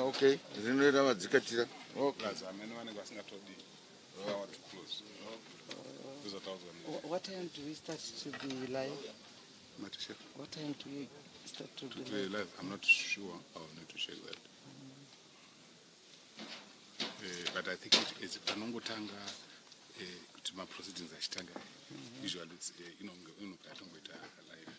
okay. Zinoita vadzikatira. Okay. What time do we start to be live? What time do we start to be live? I'm not sure. I will need to check that. But I think it is panongotanga kuti ma proceedings achitanga. Usually it's inokatongota live.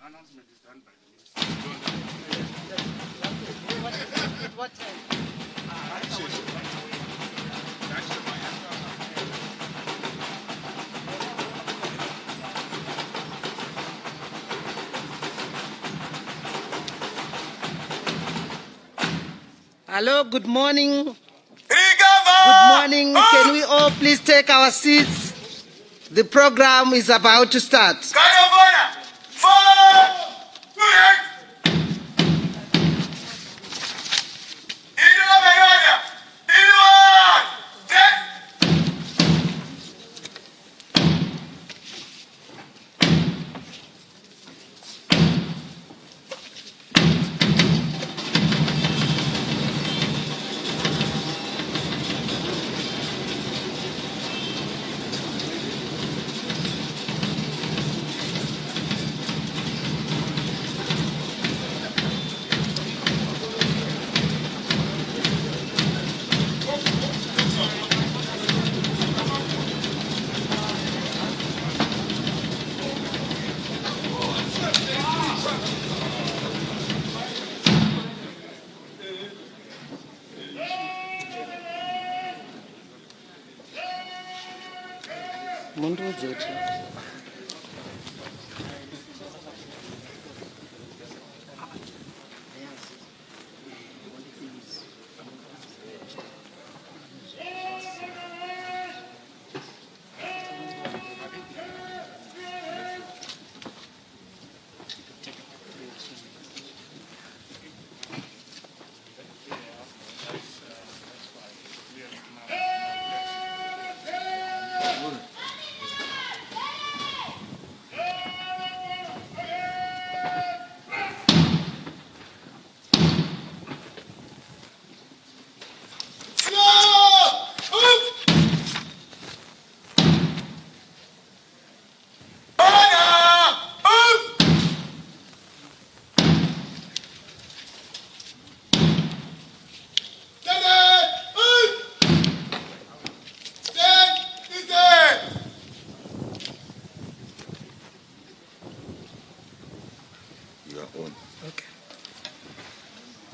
announcement is done by the minister. At what time? Hello, good morning. Good morning. Can we all please take our seats? The program is about to start.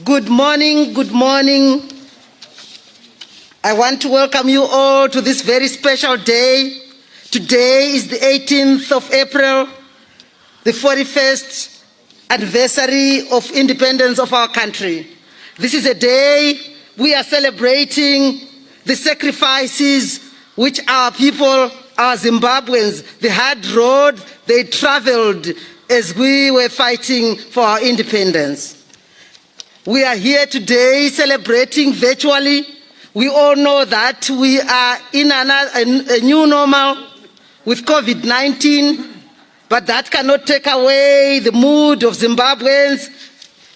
Good morning, good morning. I want to welcome you all to this very special day. Today is the 18th of April, the 41st anniversary of independence of our country. This is a day we are celebrating the sacrifices which our people, our Zimbabweans, the hard road they traveled as we were fighting for our independence. We are here today celebrating virtually. We all know that we are in a new normal with COVID-19, but that cannot take away the mood of Zimbabweans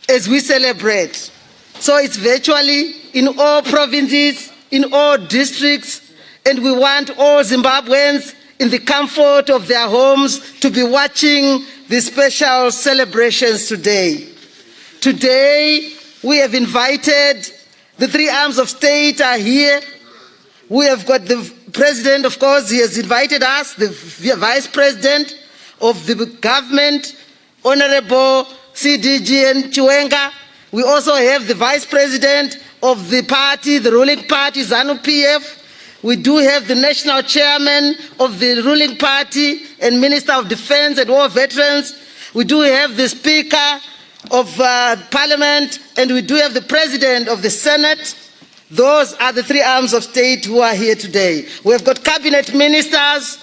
as we celebrate. So it's virtually in all provinces, in all districts, and we want all Zimbabweans in the comfort of their homes to be watching the special celebrations today. Today, we have invited, the three arms of state are here. We have got the president, of course, he has invited us, the vice president of the government, Honorable CDG and Chiwenga. We also have the vice president of the party, the ruling party, ZANU-PF. We do have the national chairman of the ruling party and Minister of Defense and War Veterans. We do have the Speaker of Parliament, and we do have the President of the Senate. Those are the three arms of state who are here today. We have got cabinet ministers,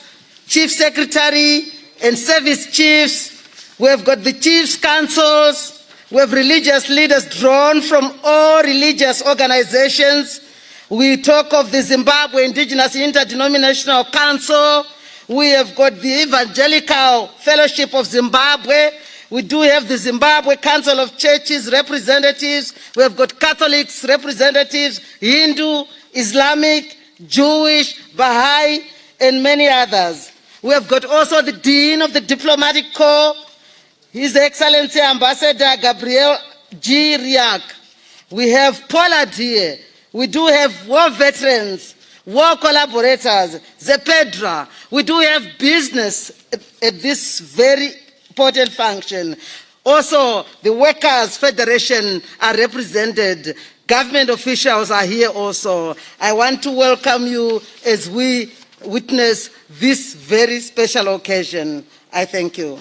chief secretary, and service chiefs. We have got the chiefs' councils. We have religious leaders drawn from all religious organizations. We talk of the Zimbabwe Indigenous Interdenominational Council. We have got the Evangelical Fellowship of Zimbabwe. We do have the Zimbabwe Council of Churches representatives. We have got Catholics representatives, Hindu, Islamic, Jewish, Baha'i, and many others. We have got also the Dean of the Diplomatic Corps, His Excellency Ambassador Gabriel G. Riak. We have Pollard here. We do have war veterans, war collaborators, Zepedra. We do have business at this very important function. Also, the Workers' Federation are represented. Government officials are here also. I want to welcome you as we witness this very special occasion. I thank you.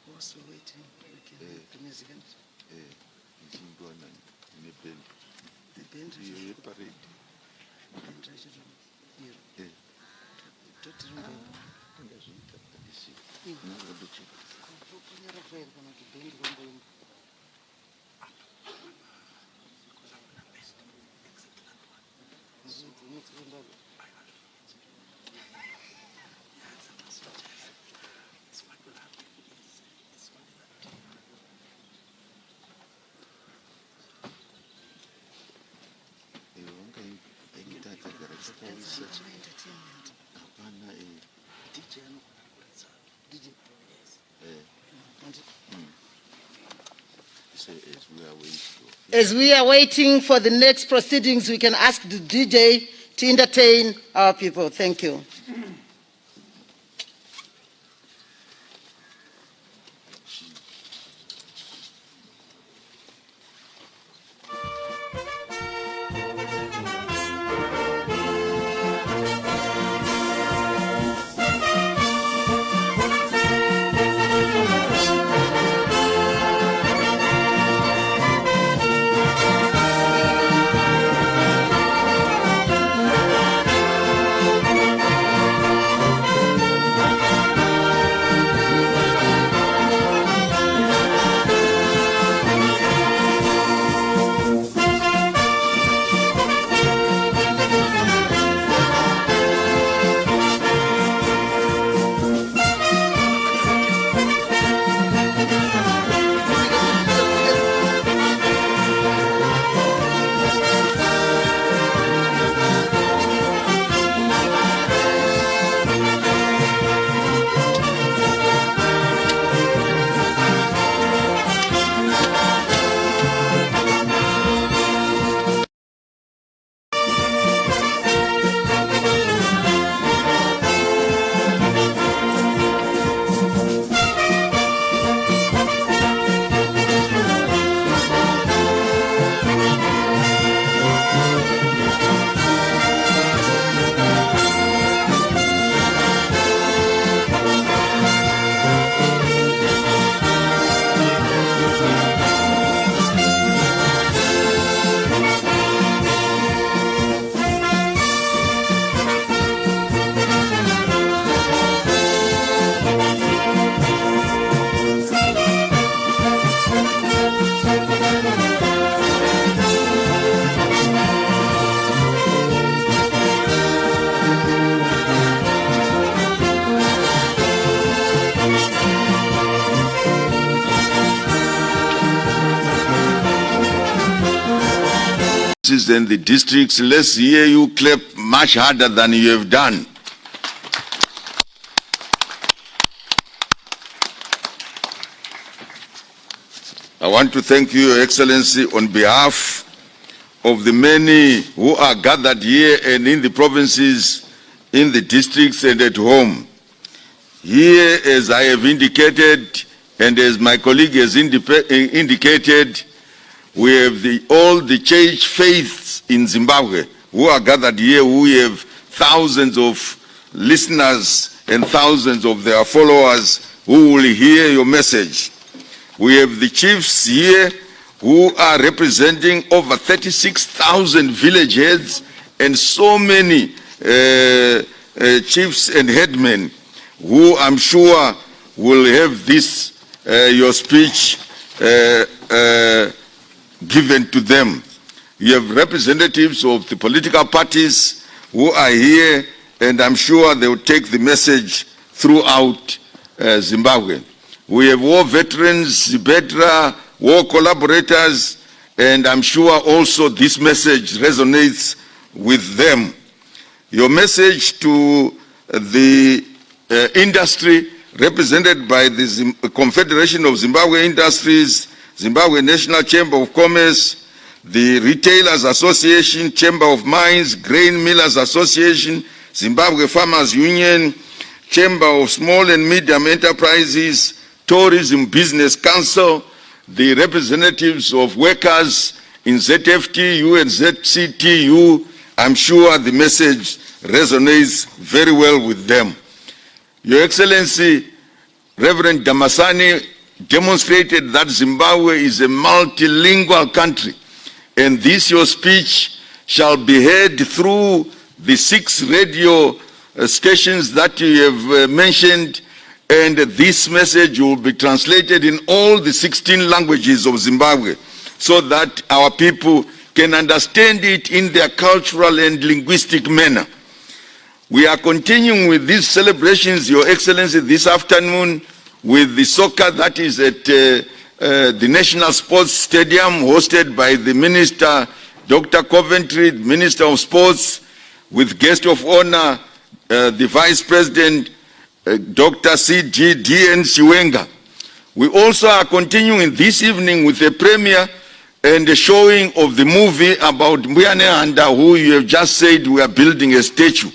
Whilst we're waiting, we can the music and the band parade. As we are waiting for the next proceedings, we can ask the DJ to entertain our people. Thank you. And the districts, let's hear you clap much harder than you have done. I want to thank you, Your Excellency, on behalf of the many who are gathered here and in the provinces, in the districts and at home. Here, as I have indicated, and as my colleague has indicated, we have all the church faiths in Zimbabwe who are gathered here, who have thousands of listeners and thousands of their followers who will hear your message. We have the chiefs here who are representing over 36,000 village heads and so many chiefs and headmen who I'm sure will have this, your speech, given to them. You have representatives of the political parties who are here, and I'm sure they will take the message throughout Zimbabwe. We have war veterans, Zibetra, war collaborators, and I'm sure also this message resonates with them. Your message to the industry represented by the Confederation of Zimbabwe Industries, Zimbabwe National Chamber of Commerce, the Retailers Association, Chamber of Mines, Grain Millers Association, Zimbabwe Farmers Union, Chamber of Small and Medium Enterprises, Tourism Business Council, the representatives of workers in ZFTU and ZCTU. I'm sure the message resonates very well with them. Your Excellency, Reverend Damasani demonstrated that Zimbabwe is a multilingual country, and this your speech shall be heard through the 6 radio stations that you have mentioned, and this message will be translated in all the 16 languages of Zimbabwe so that our people can understand it in their cultural and linguistic manner. We are continuing with these celebrations, Your Excellency, this afternoon with the soccer that is at the National Sports Stadium, hosted by the Minister, Dr. Coventry, Minister of Sports, with guest of honor, the Vice President, Dr. C.G.D.N. Chiwenga. We also are continuing this evening with a premiere and a showing of the movie about Mbuyane Handa, who you have just said we are building a statue.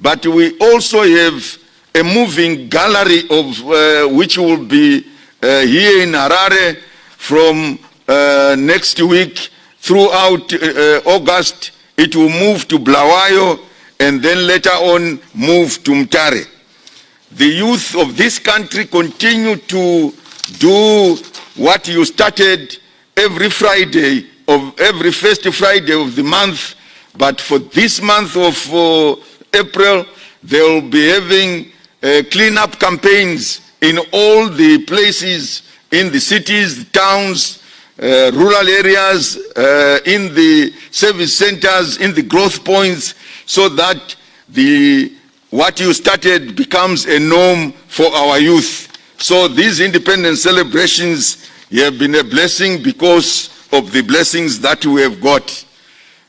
But we also have a moving gallery of which will be here in Harare from next week throughout August. It will move to Bulawayo and then later on move to Mtare. The youth of this country continue to do what you started every Friday, every first Friday of the month, but for this month of April, they will be having cleanup campaigns in all the places, in the cities, towns, rural areas, in the service centers, in the growth points, so that what you started becomes a norm for our youth. So these independence celebrations have been a blessing because of the blessings that we have got.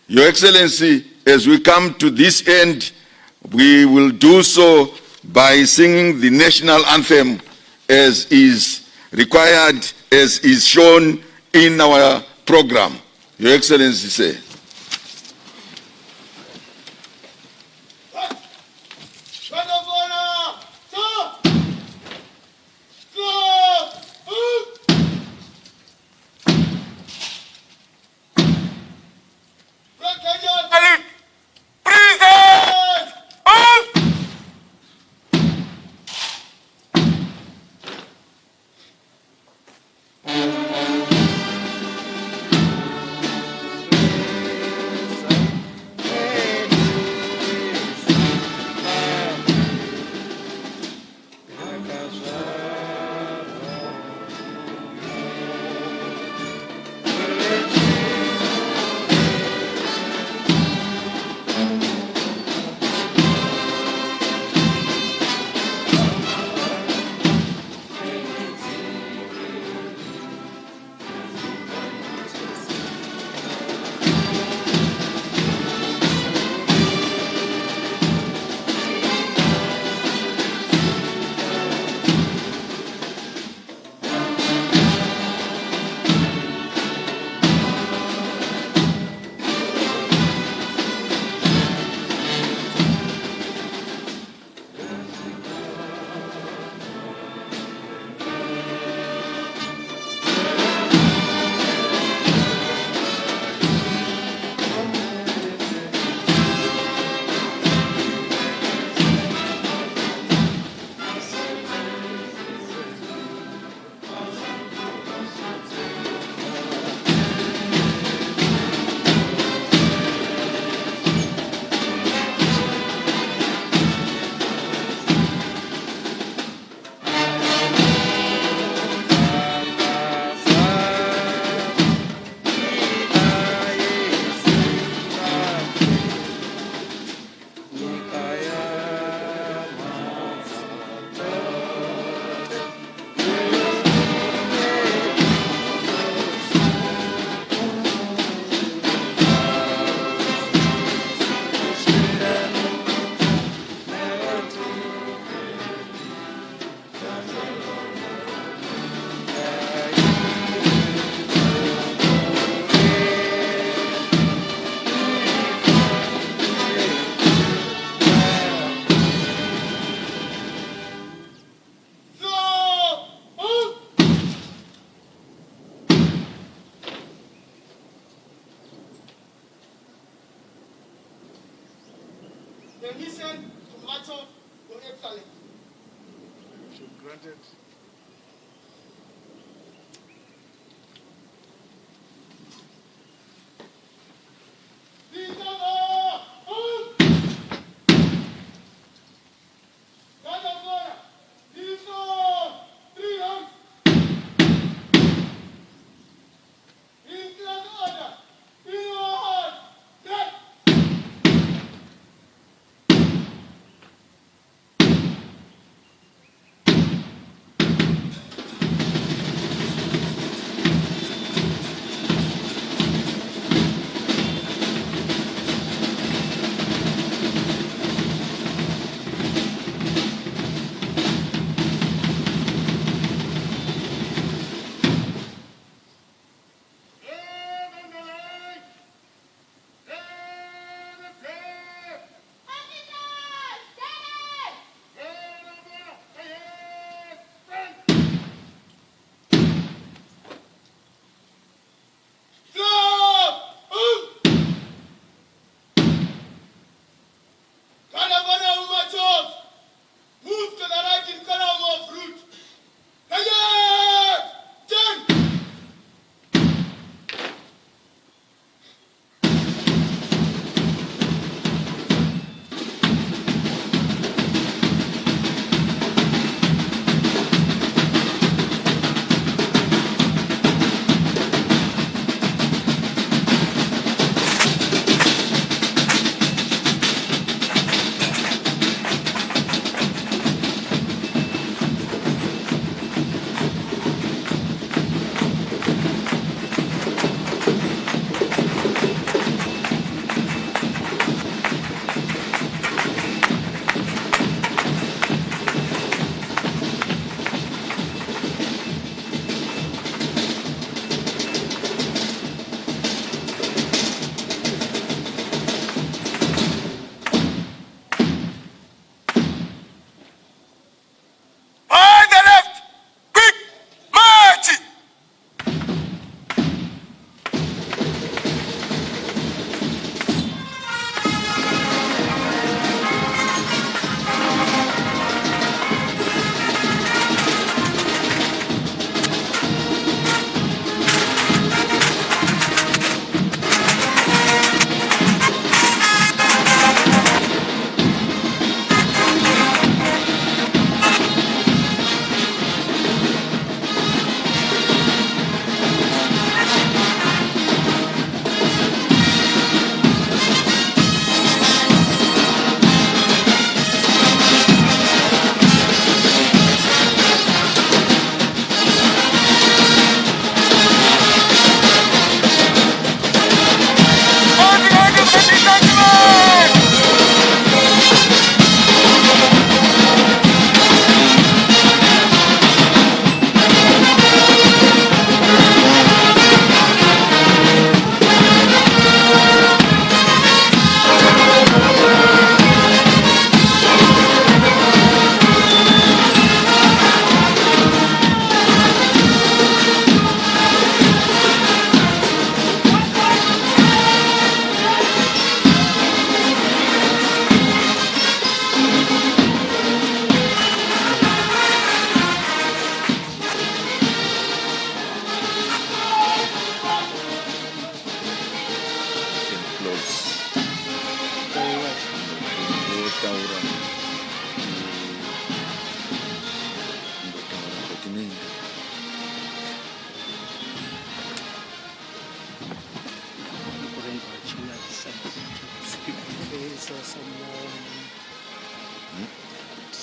Your Excellency, as we come to this end, we will do so by singing the national anthem as is required, as is shown in our program. Your Excellency, say. Permission to march off, Your Excellency. Granted.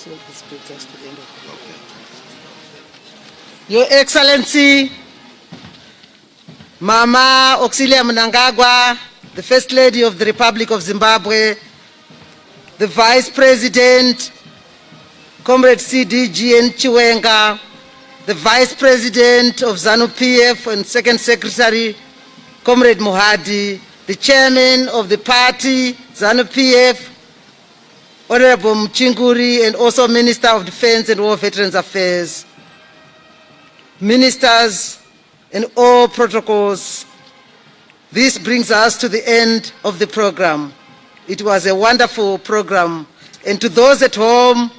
So this brings us to the end of the Your Excellency, Mama Auxilia Mnangagwa, the First Lady of the Republic of Zimbabwe, the Vice President, Comrade CDG Chiwenga, the Vice President of ZANU-PF and Second Secretary, Comrade Mohadi, the Chairman of the party, ZANU-PF, Honorable Mchinguri, and also Minister of Defense and War Veterans Affairs, ministers and all protocols. This brings us to the end of the program. It was a wonderful program. And to those at home,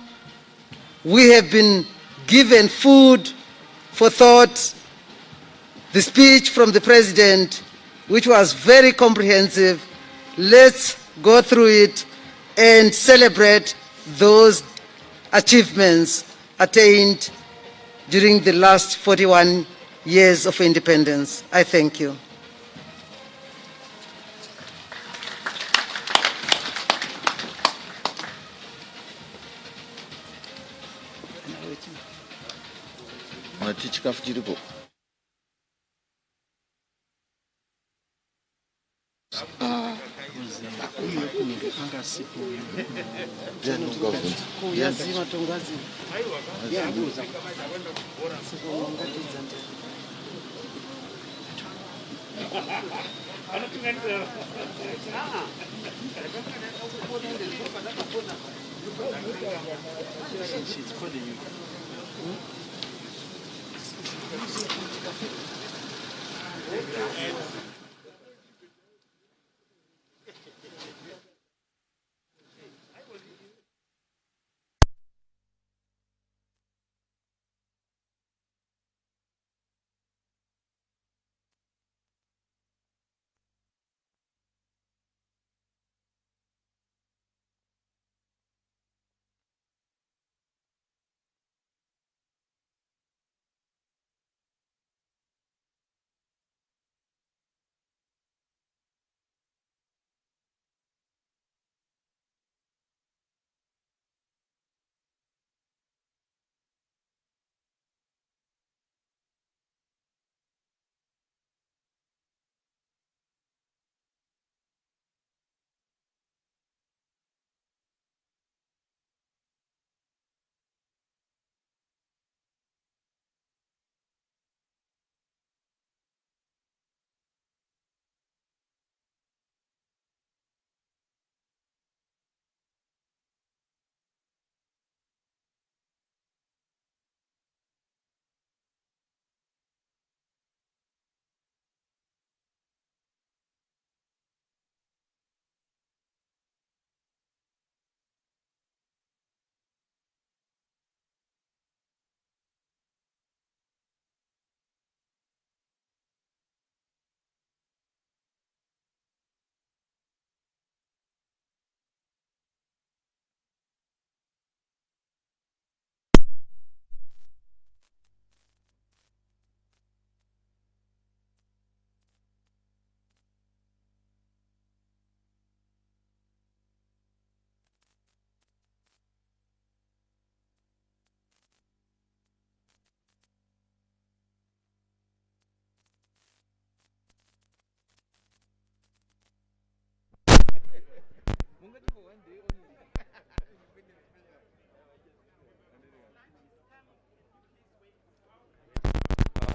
we have been given food for thought. The speech from the President, which was very comprehensive, let's go through it and celebrate those achievements attained during the last 41 years of independence. I thank you.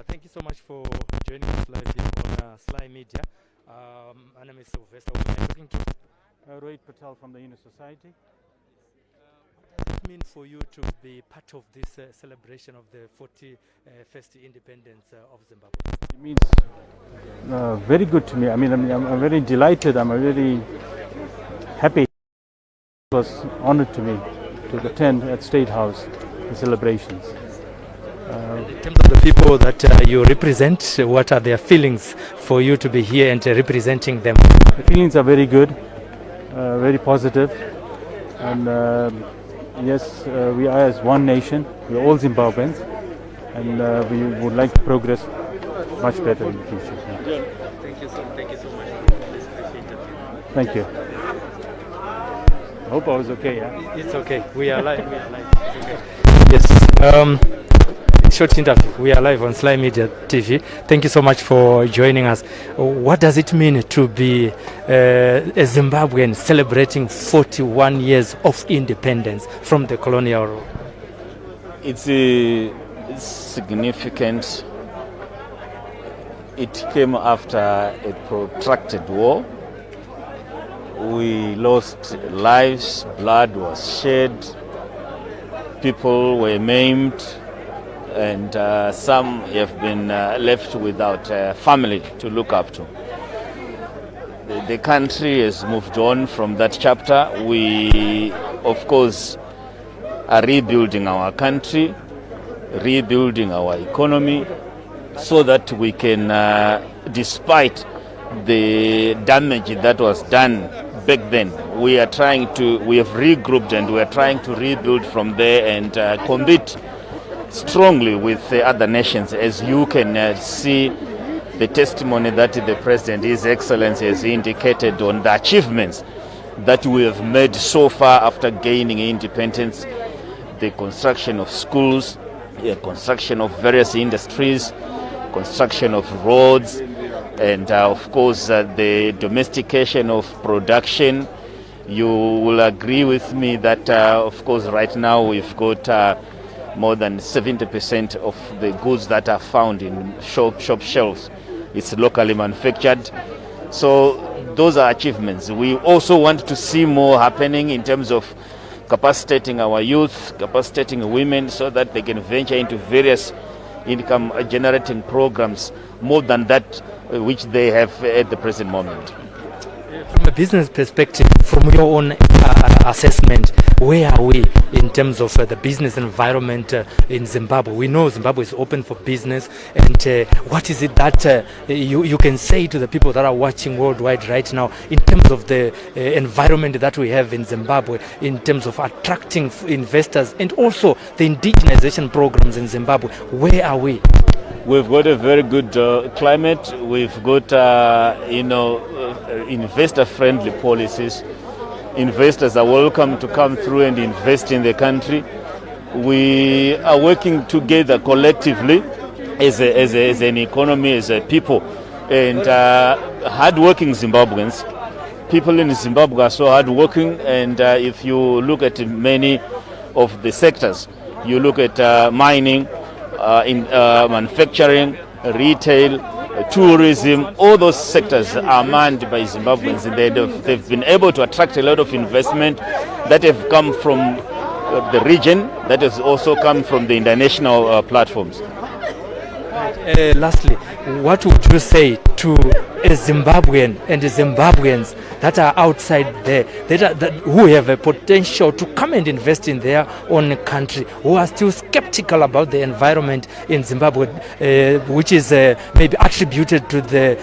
Thank you so much for joining us live here on SlyMedia. My name is Silvester. Who am I talking to? Rohit Patel from the Unit Society. What does it mean for you to be part of this celebration of the 41st independence of Zimbabwe? It means very good to me. I mean, I'm very delighted. I'm really happy. It was honored to me to attend at State House the celebrations. In terms of the people that you represent, what are their feelings for you to be here and representing them? The feelings are very good, very positive, and yes, we are as one nation. We are all Zimbabweans, and we would like to progress much better in the future. Yeah. Thank you so much for this interview. Thank you. I hope I was okay. Yeah? It's okay. We are live. It's okay. Yes. Short interview. We are live on SlyMedia TV. Thank you so much for joining us. What does it mean to be a Zimbabwean celebrating 41 years of independence from the colonial rule? It's significant. It came after a protracted war. We lost lives, blood was shed, people were maimed, and some have been left without a family to look up to. the country has moved on from that chapter. We, of course, are rebuilding our country, rebuilding our economy, so that we can, despite the damage that was done back then, we have regrouped and we are trying to rebuild from there and compete strongly with the other nations. As you can see, the testimony that the President, His Excellency, has indicated on the achievements that we have made so far after gaining independence, the construction of schools, the construction of various industries, construction of roads, and of course the domestication of production. You will agree with me that of course right now we've got more than 70% of the goods that are found in shop shelves, it's locally manufactured. So those are achievements. We also want to see more happening in terms of capacitating our youth, capacitating women, so that they can venture into various income generating programs more than that which they have at the present moment. From a business perspective, from your own assessment, where are we in terms of the business environment in Zimbabwe? We know Zimbabwe is open for business, and what is it that you can say to the people that are watching worldwide right now in terms of the environment that we have in Zimbabwe, in terms of attracting investors and also the indigenization programs in Zimbabwe? Where are we? We've got a very good climate. We've got, investor-friendly policies. Investors are welcome to come through and invest in the country. We are working together collectively as an economy, as a people, and hard-working Zimbabweans. People in Zimbabwe are so hard-working, and if you look at many of the sectors, you look at mining, in manufacturing, retail, tourism, all those sectors are manned by Zimbabweans, and they've been able to attract a lot of investment that have come from the region, that has also come from the international platforms. Lastly, what would you say to a Zimbabwean and the Zimbabweans that are outside there, who have a potential to come and invest in their own country, who are still skeptical about the environment in Zimbabwe, which is maybe attributed to the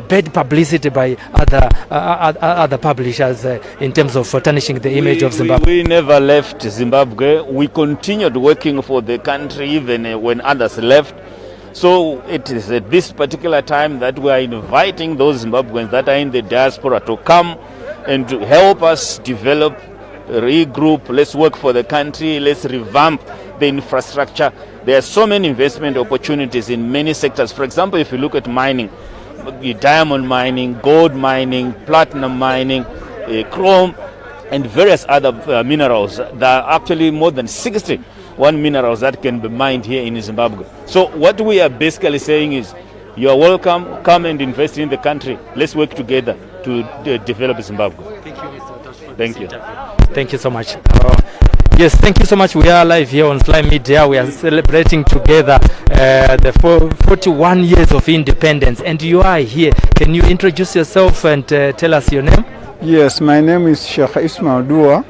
bad publicity by other publishers in terms of tarnishing the image of Zimbabwe? We never left Zimbabwe. We continued working for the country even when others left. So it is at this particular time that we are inviting those Zimbabweans that are in the diaspora to come and to help us develop, regroup, let's work for the country, let's revamp the infrastructure. There are so many investment opportunities in many sectors. For example, if you look at mining, diamond mining, gold mining, platinum mining, chrome, and various other minerals. There are actually more than 61 minerals that can be mined here in Zimbabwe. So what we are basically saying is, you are welcome, come and invest in the country. Let's work together to develop Zimbabwe. Thank you, Mr. Tosh, for Thank this you. interview. Thank you so much. Yes, thank you so much. We are live here on SlyMedia. We are celebrating together the 41 years of independence, and you are here. Can you introduce yourself and tell us your name? Yes, my name is Sheikh Ismail Dua.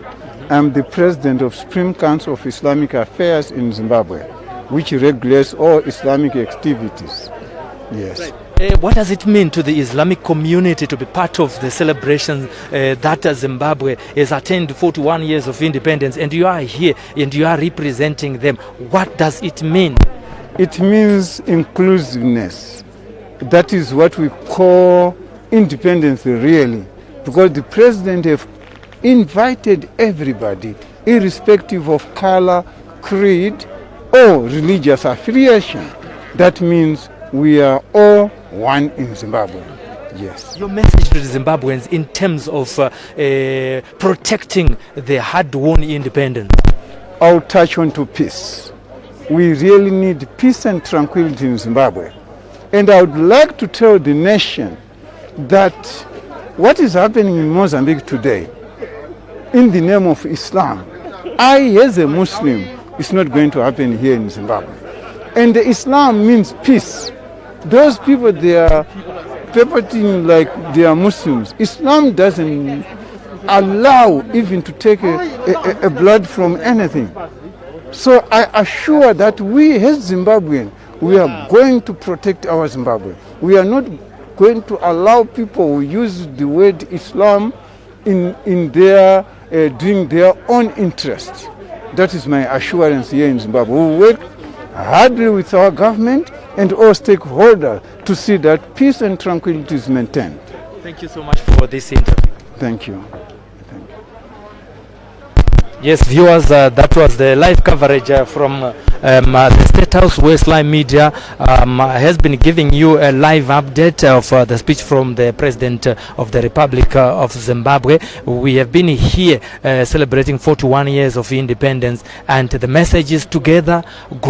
I'm the president of Supreme Council of Islamic Affairs in Zimbabwe, which regulates all Islamic activities. Yes. Right. What does it mean to the Islamic community to be part of the celebration that Zimbabwe has attained 41 years of independence, and you are here and you are representing them? What does it mean? It means inclusiveness. That is what we call independence really, because the president has invited everybody, irrespective of color, creed, or religious affiliation. That means we are all one in Zimbabwe. Yes. Your message to the Zimbabweans in terms of protecting the hard-won independence? I'll touch on to peace. We really need peace and tranquility in Zimbabwe. And I would like to tell the nation that what is happening in Mozambique today, in the name of Islam, I as a Muslim, it's not going to happen here in Zimbabwe. And Islam means peace. Those people, they are perpetrating like they are Muslims. Islam doesn't allow even to take a blood from anything. So I assure that we as Zimbabwean, we are going to protect our Zimbabwe. We are not going to allow people who use the word Islam in their doing their own interests. That is my assurance here in Zimbabwe. We work hardly with our government and all stakeholders to see that peace and tranquility is maintained. Thank you so much for this interview. Thank you. Yes, viewers, that was the live coverage from the State House, where SlyMedia has been giving you a live update of the speech from the President of the Republic of Zimbabwe. We have been here celebrating 41 years of independence, and the message is together.